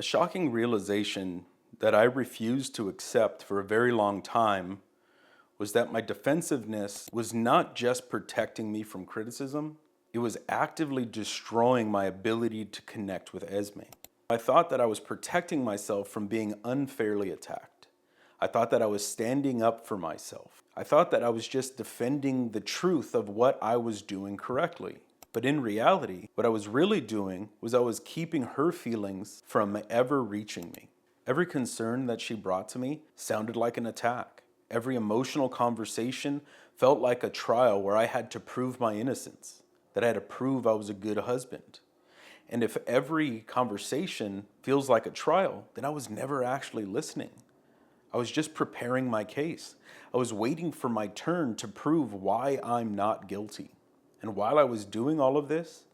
A shocking realization that I refused to accept for a very long time was that my defensiveness was not just protecting me from criticism, it was actively destroying my ability to connect with Esme. I thought that I was protecting myself from being unfairly attacked. I thought that I was standing up for myself. I thought that I was just defending the truth of what I was doing correctly. But in reality, what I was really doing was I was keeping her feelings from ever reaching me. Every concern that she brought to me sounded like an attack. Every emotional conversation felt like a trial where I had to prove my innocence, that I had to prove I was a good husband. And if every conversation feels like a trial, then I was never actually listening. I was just preparing my case. I was waiting for my turn to prove why I'm not guilty. And while I was doing all of this,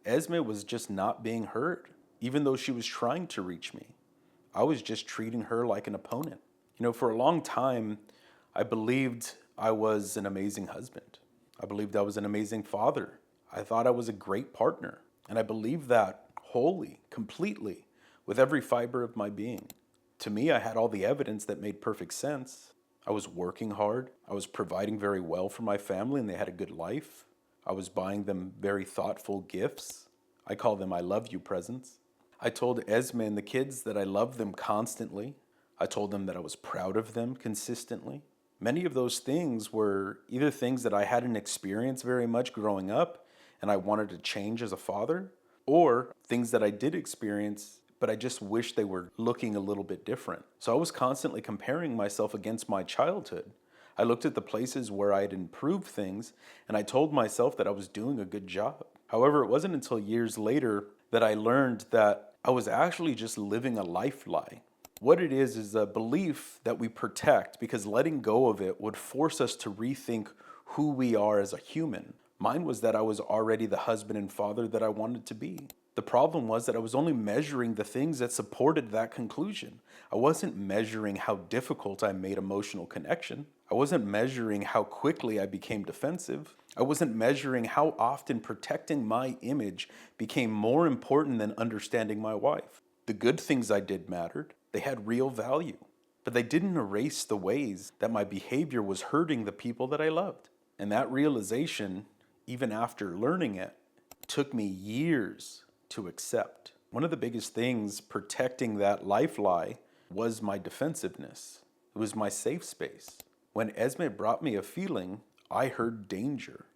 Esme was just not being heard, even though she was trying to reach me. I was just treating her like an opponent. For a long time, I believed I was an amazing husband. I believed I was an amazing father. I thought I was a great partner. And I believed that wholly, completely, with every fiber of my being. To me, I had all the evidence that made perfect sense. I was working hard. I was providing very well for my family and they had a good life. I was buying them very thoughtful gifts. I call them I love you presents. I told Esme and the kids that I loved them constantly. I told them that I was proud of them consistently. Many of those things were either things that I hadn't experienced very much growing up and I wanted to change as a father, or things that I did experience, but I just wish they were looking a little bit different. So I was constantly comparing myself against my childhood. I looked at the places where I had improved things and I told myself that I was doing a good job. However, it wasn't until years later that I learned that I was actually just living a life lie. What it is a belief that we protect because letting go of it would force us to rethink who we are as a human. Mine was that I was already the husband and father that I wanted to be. The problem was that I was only measuring the things that supported that conclusion. I wasn't measuring how difficult I made emotional connection. I wasn't measuring how quickly I became defensive. I wasn't measuring how often protecting my image became more important than understanding my wife. The good things I did mattered. They had real value. But they didn't erase the ways that my behavior was hurting the people that I loved. And that realization, even after learning it, took me years to accept. One of the biggest things protecting that life lie was my defensiveness. It was my safe space. When Esme brought me a feeling, I heard danger.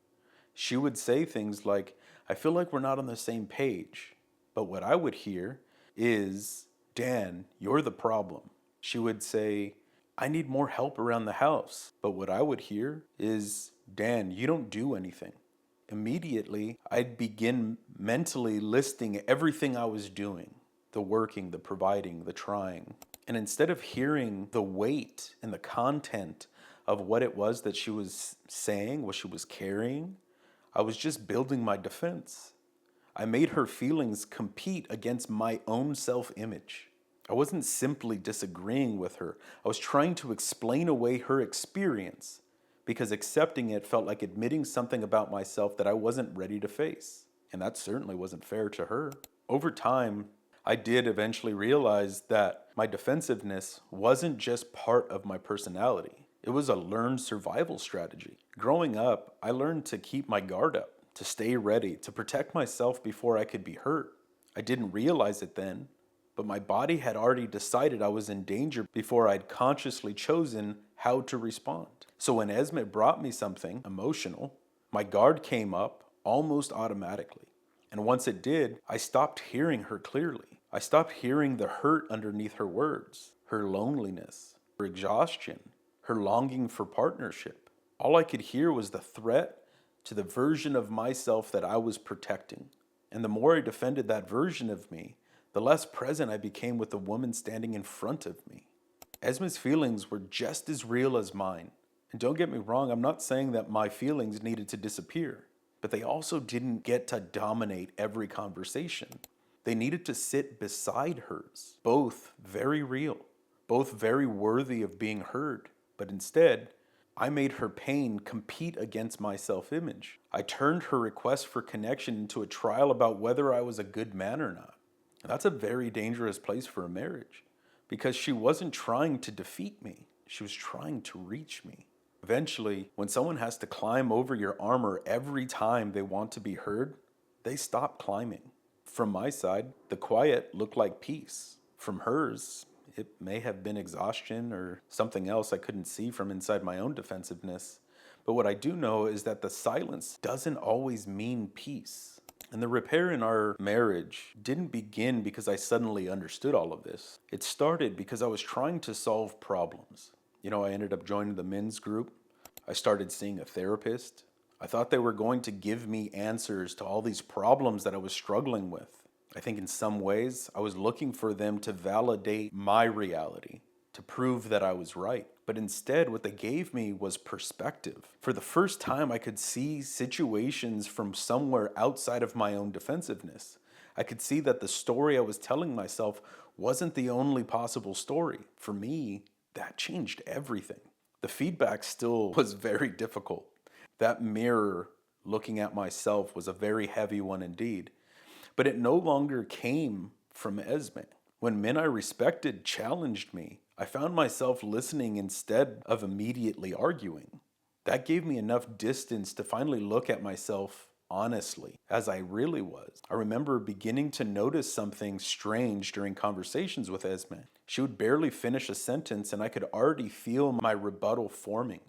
She would say things like, I feel like we're not on the same page. But what I would hear is, Dan, you're the problem. She would say, I need more help around the house. But what I would hear is, Dan, you don't do anything. Immediately, I'd begin mentally listing everything I was doing, the working, the providing, the trying. And instead of hearing the weight and the content of what it was that she was saying, what she was carrying, I was just building my defense. I made her feelings compete against my own self-image. I wasn't simply disagreeing with her. I was trying to explain away her experience because accepting it felt like admitting something about myself that I wasn't ready to face. And that certainly wasn't fair to her. Over time, I did eventually realize that my defensiveness wasn't just part of my personality. It was a learned survival strategy. Growing up, I learned to keep my guard up, to stay ready, to protect myself before I could be hurt. I didn't realize it then, but my body had already decided I was in danger before I'd consciously chosen how to respond. So when Esme brought me something emotional, my guard came up almost automatically. And once it did, I stopped hearing her clearly. I stopped hearing the hurt underneath her words, her loneliness, her exhaustion, her longing for partnership. All I could hear was the threat to the version of myself that I was protecting. And the more I defended that version of me, the less present I became with the woman standing in front of me. Esme's feelings were just as real as mine. And don't get me wrong, I'm not saying that my feelings needed to disappear, but they also didn't get to dominate every conversation. They needed to sit beside hers, both very real, both very worthy of being heard. But instead, I made her pain compete against my self-image. I turned her request for connection into a trial about whether I was a good man or not. And that's a very dangerous place for a marriage because she wasn't trying to defeat me. She was trying to reach me. Eventually, when someone has to climb over your armor every time they want to be heard, they stop climbing. From my side, the quiet looked like peace. From hers, it may have been exhaustion or something else I couldn't see from inside my own defensiveness. But what I do know is that the silence doesn't always mean peace. And the repair in our marriage didn't begin because I suddenly understood all of this. It started because I was trying to solve problems. I ended up joining the men's group. I started seeing a therapist. I thought they were going to give me answers to all these problems that I was struggling with. I think in some ways, I was looking for them to validate my reality, to prove that I was right. But instead, what they gave me was perspective. For the first time, I could see situations from somewhere outside of my own defensiveness. I could see that the story I was telling myself wasn't the only possible story. For me, that changed everything. The feedback still was very difficult. That mirror looking at myself was a very heavy one indeed. But it no longer came from Esme. When men I respected challenged me, I found myself listening instead of immediately arguing. That gave me enough distance to finally look at myself honestly, as I really was. I remember beginning to notice something strange during conversations with Esme. She would barely finish a sentence and I could already feel my rebuttal forming.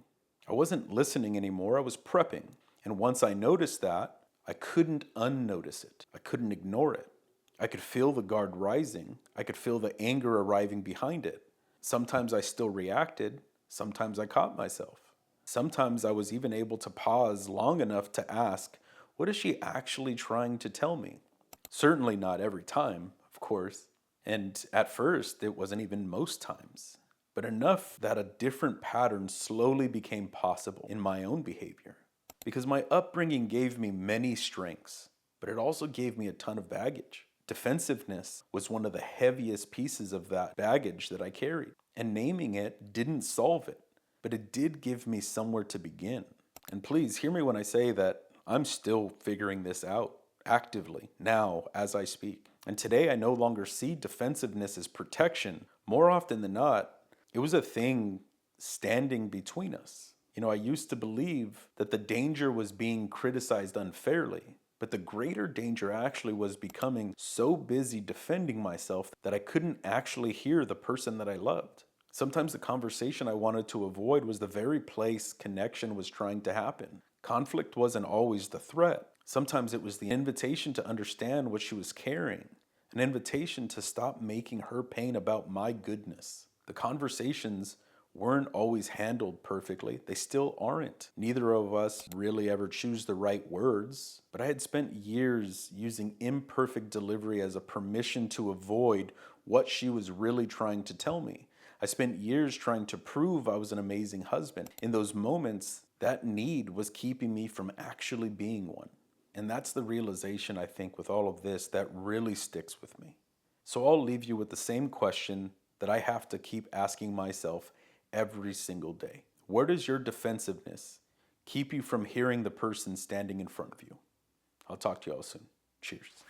I wasn't listening anymore, I was prepping. And once I noticed that, I couldn't unnotice it. I couldn't ignore it. I could feel the guard rising. I could feel the anger arriving behind it. Sometimes I still reacted. Sometimes I caught myself. Sometimes I was even able to pause long enough to ask, what is she actually trying to tell me? Certainly not every time, of course. And at first, it wasn't even most times. But enough that a different pattern slowly became possible in my own behavior. Because my upbringing gave me many strengths, but it also gave me a ton of baggage. Defensiveness was one of the heaviest pieces of that baggage that I carried. And naming it didn't solve it, but it did give me somewhere to begin. And please hear me when I say that I'm still figuring this out actively now as I speak. And today I no longer see defensiveness as protection. More often than not, it was a thing standing between us. I used to believe that the danger was being criticized unfairly, but the greater danger actually was becoming so busy defending myself that I couldn't actually hear the person that I loved. Sometimes the conversation I wanted to avoid was the very place connection was trying to happen. Conflict wasn't always the threat. Sometimes it was the invitation to understand what she was carrying, an invitation to stop making her pain about my goodness. The conversations weren't always handled perfectly. They still aren't. Neither of us really ever choose the right words, but I had spent years using imperfect delivery as a permission to avoid what she was really trying to tell me. I spent years trying to prove I was an amazing husband. In those moments, that need was keeping me from actually being one. And that's the realization, I think, with all of this that really sticks with me. So I'll leave you with the same question that I have to keep asking myself every single day. Where does your defensiveness keep you from hearing the person standing in front of you? I'll talk to you all soon. Cheers.